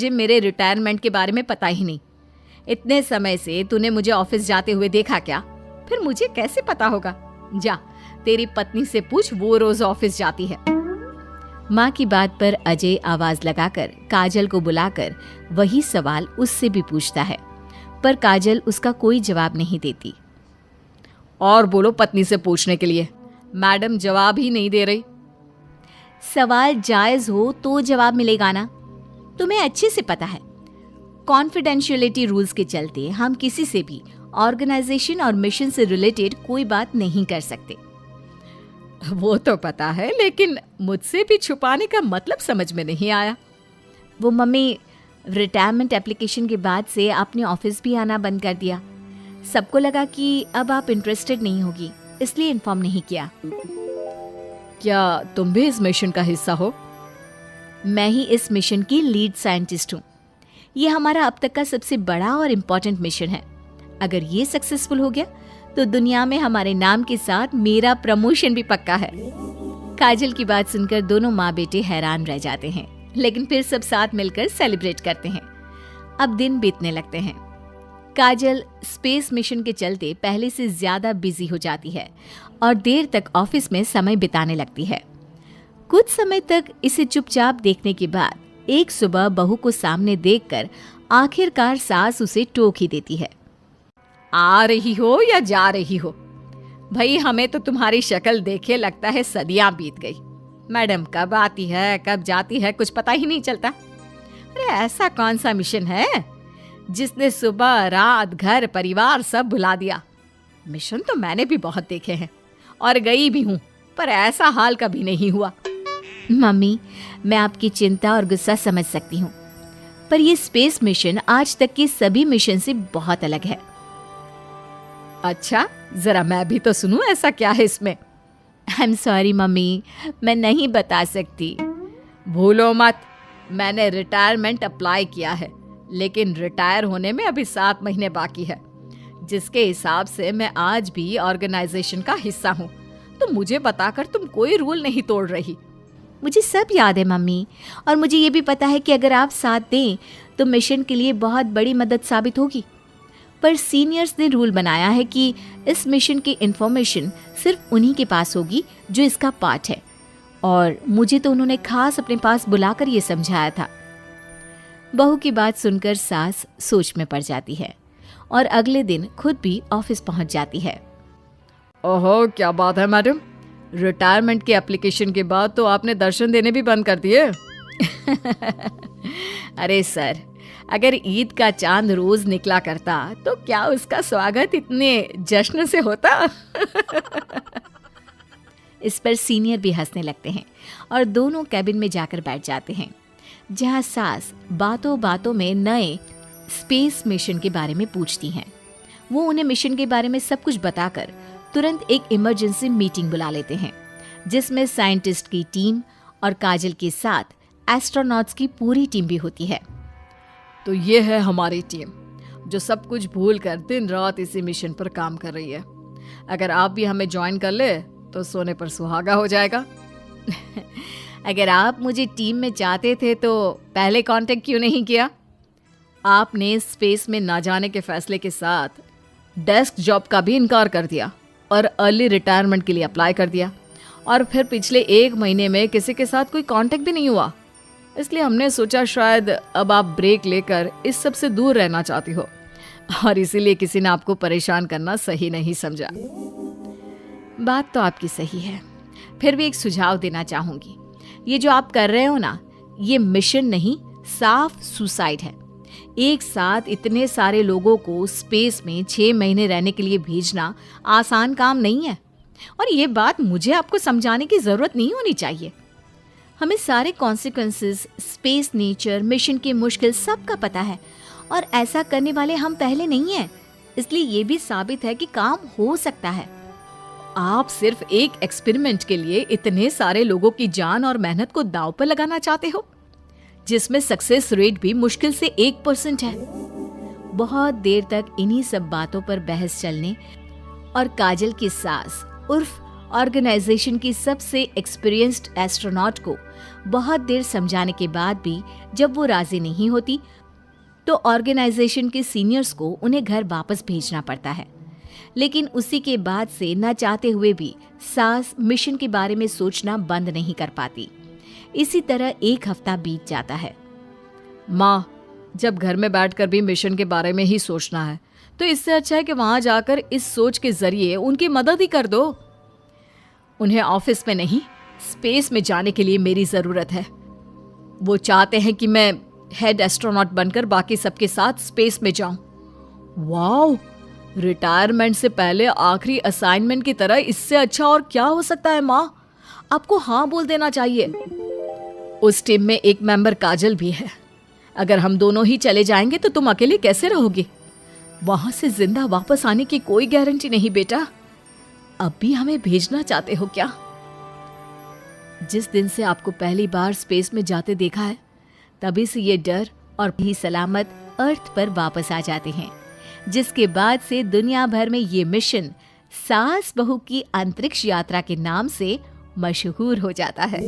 मुझे मेरे रिटायरमेंट के बारे में पता ही नहीं। इतने समय से तूने मुझे ऑफिस जाते हुए देखा क्या? फिर मुझे कैसे पता होगा? जा, तेरी पत्नी से पूछ, वो रोज ऑफिस जाती है। माँ की बात पर अजय आवाज लगाकर काजल को बुलाकर वही सवाल उससे भी पूछता है, पर काजल उसका कोई जवाब नहीं देती। और बोलो पत्नी से पूछने के लिए, मैडम जवाब ही नहीं दे रही। सवाल जायज हो तो जवाब मिलेगा ना, तुम्हें अच्छे से पता है। कॉन्फिडेंशियलिटी रूल्स के चलते हम किसी से भी ऑर्गेनाइजेशन और मिशन से रिलेटेड कोई बात नहीं कर सकते। वो तो पता है, लेकिन मुझसे भी छुपाने का मतलब समझ में नहीं आया। वो मम्मी, रिटायरमेंट एप्लीकेशन के बाद से आपने ऑफिस भी आना बंद कर दिया। सबको लगा कि अब आप इंटरेस्टेड नहीं होगी, इसलिए इन्फॉर्म नहीं किया। क्या तुम भी इस मिशन का हिस्सा हो? मैं ही इस मिशन की लीड साइंटिस्ट हूँ। ये हमारा अब तक का सबसे बड़ा और इम्पोर्टेंट मिशन है। अगर ये सक्सेसफुल हो गया तो दुनिया में हमारे नाम के साथ मेरा प्रमोशन भी पक्का है। काजल की बात सुनकर दोनों माँ बेटे हैरान रह जाते हैं, लेकिन फिर सब साथ मिलकर सेलिब्रेट करते हैं। अब दिन बीतने लगते हैं। काजल स्पेस मिशन के चलते पहले से ज्यादा बिजी हो जाती है और देर तक ऑफिस में समय बिताने लगती है। कुछ समय तक इसे चुपचाप देखने के बाद एक सुबह बहू को सामने देखकर आखिरकार सास उसे टोक ही देती है। आ रही हो या जा रही हो? भाई, हमें तो तुम्हारी शक्ल देखे लगता है सदियां बीत गई। मैडम कब आती है कब जाती है कुछ पता ही नहीं चलता। अरे ऐसा कौन सा मिशन है जिसने सुबह रात घर परिवार सब भुला दिया? मिशन तो मैंने भी बहुत देखे हैं और गई भी हूँ, पर ऐसा हाल कभी नहीं हुआ। मम्मी, मैं आपकी चिंता और गुस्सा समझ सकती हूँ, पर ये स्पेस मिशन आज तक के सभी मिशन से बहुत अलग है। अच्छा, जरा मैं भी तो सुनूं, ऐसा क्या है इसमें? आई एम सॉरी मम्मी, मैं नहीं बता सकती। भूलो मत, मैंने रिटायरमेंट अप्लाई किया है, लेकिन रिटायर होने में अभी 7 महीने बाकी है, जिसके हिसाब से मैं आज भी ऑर्गेनाइजेशन का हिस्सा हूँ। तो मुझे बताकर तुम कोई रूल नहीं तोड़ रही। मुझे सब याद है मम्मी, और मुझे ये भी पता है कि अगर आप साथ दें तो मिशन के लिए बहुत बड़ी मदद साबित होगी। पर सीनियर्स ने रूल बनाया है कि इस मिशन की इंफॉर्मेशन सिर्फ उन्हीं के पास होगी जो इसका पार्ट है, और मुझे तो उन्होंने खास अपने पास बुलाकर ये समझाया था। बहू की बात सुनकर सास सोच में पड़ जाती है और अगले दिन खुद भी ऑफिस पहुंच जाती है। ओहो, क्या बात है मैडम, रिटायरमेंट के एप्लीकेशन के बाद तो आपने दर्शन देने भी बंद कर दिए। अरे सर, अगर ईद का चांद रोज निकला करता तो क्या उसका स्वागत इतने जश्न से होता? इस पर सीनियर भी हंसने लगते हैं और दोनों कैबिन में जाकर बैठ जाते हैं, जहां सास बातों बातों में नए स्पेस मिशन के बारे में पूछती हैं। वो उन्हें मिशन के बारे में सब कुछ बताकर तुरंत एक इमरजेंसी मीटिंग बुला लेते हैं, जिसमें साइंटिस्ट की टीम और काजल के साथ एस्ट्रोनॉट्स की पूरी टीम भी होती है। तो ये है हमारी टीम, जो सब कुछ भूल कर दिन रात इसी मिशन पर काम कर रही है। अगर आप भी हमें ज्वाइन कर ले तो सोने पर सुहागा हो जाएगा। अगर आप मुझे टीम में चाहते थे तो पहले कांटेक्ट क्यों नहीं किया? आपने स्पेस में ना जाने के फैसले के साथ डेस्क जॉब का भी इनकार कर दिया और अर्ली रिटायरमेंट के लिए अप्लाई कर दिया, और फिर पिछले 1 महीने में किसी के साथ कोई कांटेक्ट भी नहीं हुआ। इसलिए हमने सोचा शायद अब आप ब्रेक लेकर इस सब से दूर रहना चाहती हो, और इसीलिए किसी ने आपको परेशान करना सही नहीं समझा। बात तो आपकी सही है, फिर भी एक सुझाव देना चाहूंगी। ये जो आप कर रहे हो ना, ये मिशन नहीं, साफ सुसाइड है। एक साथ इतने सारे लोगों को स्पेस में 6 महीने रहने के लिए भेजना आसान काम नहीं है, और ये बात मुझे आपको समझाने की जरूरत नहीं होनी चाहिए। हमें सारे कॉन्सिक्वेंसेस, स्पेस नेचर, मिशन की मुश्किल सबका पता है, और ऐसा करने वाले हम पहले नहीं हैं। इसलिए ये भी साबित है कि काम हो सकता है। आप सिर्फ एक एक्सपेरिमेंट के लिए इतने सारे लोगों की जान और मेहनत को दांव पर लगाना चाहते हो, जिसमें सक्सेस रेट भी मुश्किल से 1% है। बहुत देर तक इन्हीं सब बातों पर बहस चलने और काजल की सास उर्फ ऑर्गेनाइजेशन की सबसे एक्सपीरियंस्ड एस्ट्रोनॉट को बहुत देर समझाने के बाद भी जब वो राजी नहीं होती तो ऑर्गेनाइजेशन के सीनियर्स को उन्हें घर वापस भेजना पड़ता है। लेकिन उसी के बाद से न चाहते हुए भी सास मिशन के बारे में सोचना बंद नहीं कर पाती। इसी तरह एक हफ्ता बीत जाता है। माँ, जब घर में बैठकर भी मिशन के बारे में ही सोचना है तो इससे अच्छा है कि वहां जाकर इस सोच के जरिए उनकी मदद ही कर दो। उन्हें ऑफिस में नहीं, स्पेस में जाने के लिए मेरी जरूरत है। वो चाहते हैं कि मैं हेड एस्ट्रोनॉट बनकर बाकी सबके साथ स्पेस में जाऊं। वाओ, रिटायरमेंट से पहले आखिरी असाइनमेंट की तरह इससे अच्छा और क्या हो सकता है माँ? आपको हाँ बोल देना चाहिए। उस टीम में एक मेंबर काजल भी है। अगर हम दोनों ही चले जाएंगे तो तुम अकेले कैसे रहोगे? वहां से जिंदा वापस आने की कोई गारंटी नहीं बेटा। अब भी हमें भेजना चाहते हो क्या? जिस दिन से आपको पहली बार स्पेस में जाते देखा है तभी से ये डर और भी सलामत अर्थ पर वापस आ जाते हैं, जिसके बाद से दुनिया भर में ये मिशन सास बहू की अंतरिक्ष यात्रा के नाम से मशहूर हो जाता है।